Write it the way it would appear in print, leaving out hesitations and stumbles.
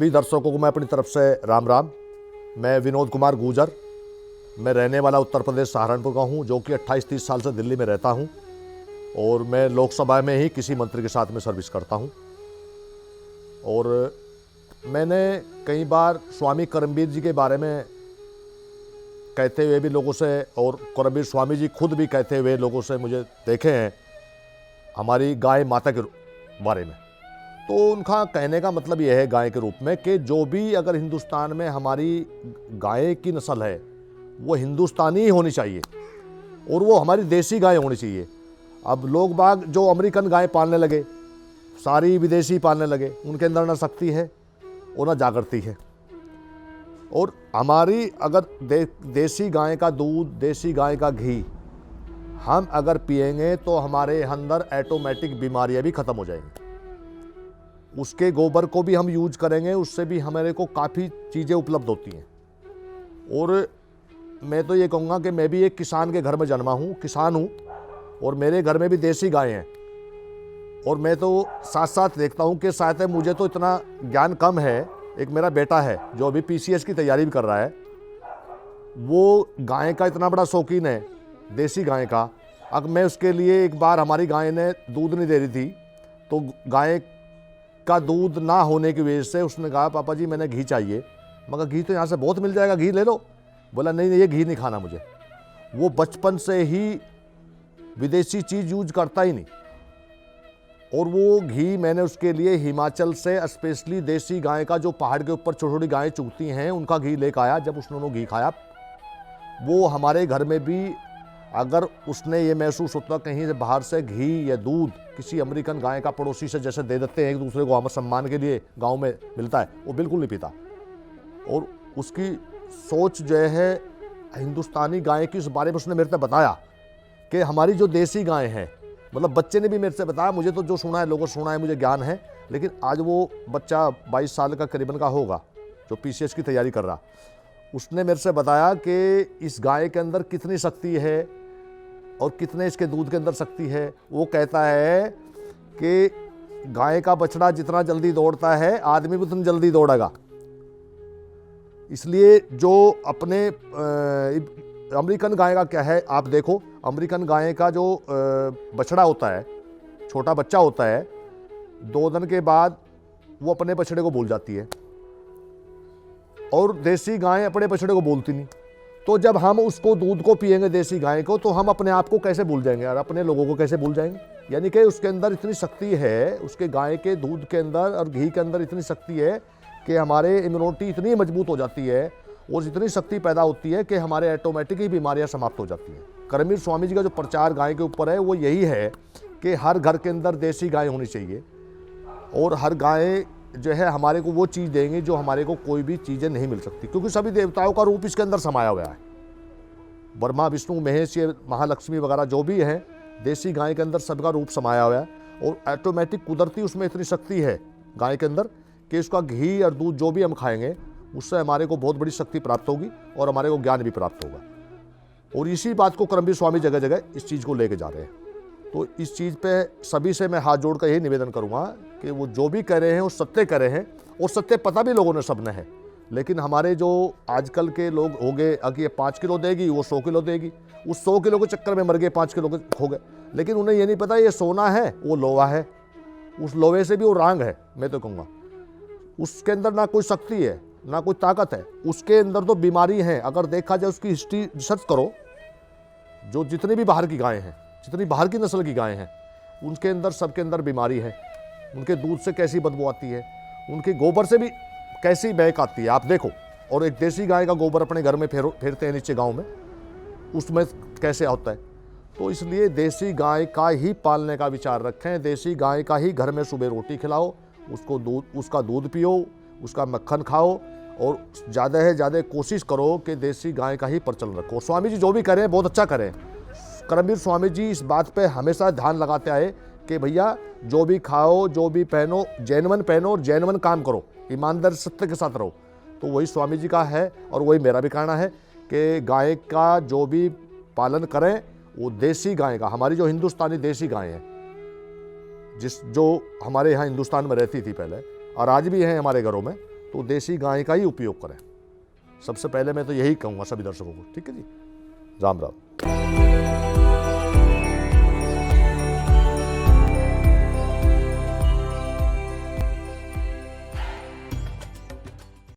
भी दर्शकों को मैं अपनी तरफ से राम राम। मैं विनोद कुमार गुर्जर, मैं रहने वाला उत्तर प्रदेश सहारनपुर का हूँ, जो कि 28-30 साल से दिल्ली में रहता हूँ और मैं लोकसभा में ही किसी मंत्री के साथ में सर्विस करता हूँ। और मैंने कई बार स्वामी करमबीर जी के बारे में कहते हुए भी लोगों से, और करमबीर स्वामी जी खुद भी कहते हुए लोगों से मुझे देखे हैं हमारी गाय माता के बारे में। तो उनका कहने का मतलब यह है गाय के रूप में कि जो भी अगर हिंदुस्तान में हमारी गाय की नस्ल है वो हिंदुस्तानी ही होनी चाहिए और वो हमारी देसी गाय होनी चाहिए। अब लोग बाग जो अमेरिकन गाय पालने लगे, सारी विदेशी पालने लगे, उनके अंदर ना शक्ति है और ना जागृति है। और हमारी अगर देसी गाय का दूध, देसी गाय का घी हम अगर पिएंगे तो हमारे अंदर ऑटोमेटिक बीमारियां भी ख़त्म हो जाएंगी। उसके गोबर को भी हम यूज करेंगे, उससे भी हमारे को काफ़ी चीज़ें उपलब्ध होती हैं। और मैं तो ये कहूँगा कि मैं भी एक किसान के घर में जन्मा हूँ, किसान हूँ, और मेरे घर में भी देसी गायें हैं। और मैं तो साथ साथ देखता हूँ कि शायद मुझे तो इतना ज्ञान कम है, एक मेरा बेटा है जो अभी PCS की तैयारी भी कर रहा है, वो गाय का इतना बड़ा शौकीन है, देसी गाय का। अब मैं उसके लिए एक बार, हमारी गाय ने दूध नहीं दे रही थी, तो गाय का दूध ना होने की वजह से उसने कहा पापा जी मैंने घी चाहिए। मगर घी तो यहाँ से बहुत मिल जाएगा, घी ले लो। बोला नहीं ये घी नहीं खाना मुझे। वो बचपन से ही विदेशी चीज़ यूज करता ही नहीं। और वो घी मैंने उसके लिए हिमाचल से स्पेशली देसी गाय का, जो पहाड़ के ऊपर छोटी छोटी गायें चुगती हैं, उनका घी लेकर आया। जब उसने घी खाया, वो हमारे घर में भी अगर उसने ये महसूस होता कहीं से बाहर से घी या दूध किसी अमेरिकन गाय का पड़ोसी से जैसे दे देते हैं एक दूसरे को, हम सम्मान के लिए गांव में मिलता है, वो बिल्कुल नहीं पीता। और उसकी सोच जो है हिंदुस्तानी गाय की, इस बारे में उसने मेरे से बताया कि हमारी जो देसी गाय हैं, मतलब बच्चे ने भी मेरे से बताया, मुझे तो जो सुना है लोगों से सुना है, मुझे ज्ञान है। लेकिन आज वो बच्चा 22 साल का करीबन का होगा जो PCS की तैयारी कर रहा, उसने मेरे से बताया कि इस गाय के अंदर कितनी शक्ति है और कितने इसके दूध के अंदर शक्ति है। वो कहता है कि गाय का बछड़ा जितना जल्दी दौड़ता है, आदमी भी उतना जल्दी दौड़ेगा। इसलिए जो अपने अमेरिकन गाय का क्या है, आप देखो, अमेरिकन गाय का जो बछड़ा होता है, छोटा बच्चा होता है, 2 दिन के बाद वो अपने बछड़े को भूल जाती है, और देसी गाय अपने बछड़े को बोलती नहीं। तो जब हम उसको दूध को पिएंगे देसी गाय को, तो हम अपने आप को कैसे भूल जाएंगे और अपने लोगों को कैसे भूल जाएंगे। यानी कि उसके अंदर इतनी शक्ति है, उसके गाय के दूध के अंदर और घी के अंदर इतनी शक्ति है कि हमारे इम्यूनिटी इतनी मजबूत हो जाती है और इतनी शक्ति पैदा होती है कि हमारे ऑटोमेटिक ही बीमारियां समाप्त हो जाती हैं। करमबीर स्वामी जी का जो प्रचार गाय के ऊपर है वो यही है कि हर घर के अंदर देसी गाय होनी चाहिए, और हर गाय जो है हमारे को वो चीज़ देंगे जो हमारे को कोई भी चीज़ें नहीं मिल सकती, क्योंकि सभी देवताओं का रूप इसके अंदर समाया हुआ है। ब्रह्मा विष्णु महेश, ये महालक्ष्मी वगैरह जो भी हैं, देसी गाय के अंदर सबका रूप समाया हुआ है। और ऑटोमेटिक कुदरती उसमें इतनी शक्ति है गाय के अंदर कि उसका घी और दूध जो भी हम खाएंगे उससे हमारे को बहुत बड़ी शक्ति प्राप्त होगी और हमारे को ज्ञान भी प्राप्त होगा। और इसी बात को करमबीर स्वामी जगह जगह इस चीज़ को लेके जा रहे हैं। तो इस चीज़ पे सभी से मैं हाथ जोड़कर यही निवेदन करूँगा कि वो जो भी कह रहे हैं वो सत्य कह रहे हैं, और सत्य पता भी लोगों ने सबने है। लेकिन हमारे जो आजकल के लोग हो गए कि ये 5 किलो देगी, वो 100 किलो देगी, उस 100 किलो के चक्कर में मर गए, 5 किलो के खो गए। लेकिन उन्हें ये नहीं पता ये सोना है, वो लोहा है, उस लोहे से भी वो रांग है। मैं तो कहूँगा उसके अंदर ना कोई शक्ति है ना कोई ताकत है, उसके अंदर तो बीमारी है। अगर देखा जाए उसकी हिस्ट्री रिसर्च करो, जो जितनी भी बाहर की गायें हैं, जितनी बाहर की नस्ल की गायें हैं, उनके अंदर सबके अंदर बीमारी है। उनके दूध से कैसी बदबू आती है, उनके गोबर से भी कैसी महक आती है, आप देखो। और एक देसी गाय का गोबर अपने घर में फेरते हैं नीचे गांव में, उसमें कैसे होता है। तो इसलिए देसी गाय का ही पालने का विचार रखें, देसी गाय का ही घर में सुबह रोटी खिलाओ, उसका दूध पियो, उसका मक्खन खाओ, और ज़्यादा से ज़्यादा कोशिश करो कि देसी गाय का ही प्रचलन रखो। स्वामी जी जो भी करें बहुत अच्छा करें। करमबीर स्वामी जी इस बात पे हमेशा ध्यान लगाते आए कि भैया जो भी खाओ, जो भी पहनो, जेन्युइन पहनो और जेन्युइन काम करो, ईमानदार सत्य के साथ रहो। तो वही स्वामी जी का है और वही मेरा भी कहना है कि गाय का जो भी पालन करें वो देसी गाय का, हमारी जो हिंदुस्तानी देसी गाय है, जो हमारे यहाँ हिंदुस्तान में रहती थी पहले और आज भी हैं हमारे घरों में, तो देसी गाय का ही उपयोग करें। सबसे पहले मैं तो यही कहूँगा सभी दर्शकों को। ठीक है जी, राम राम।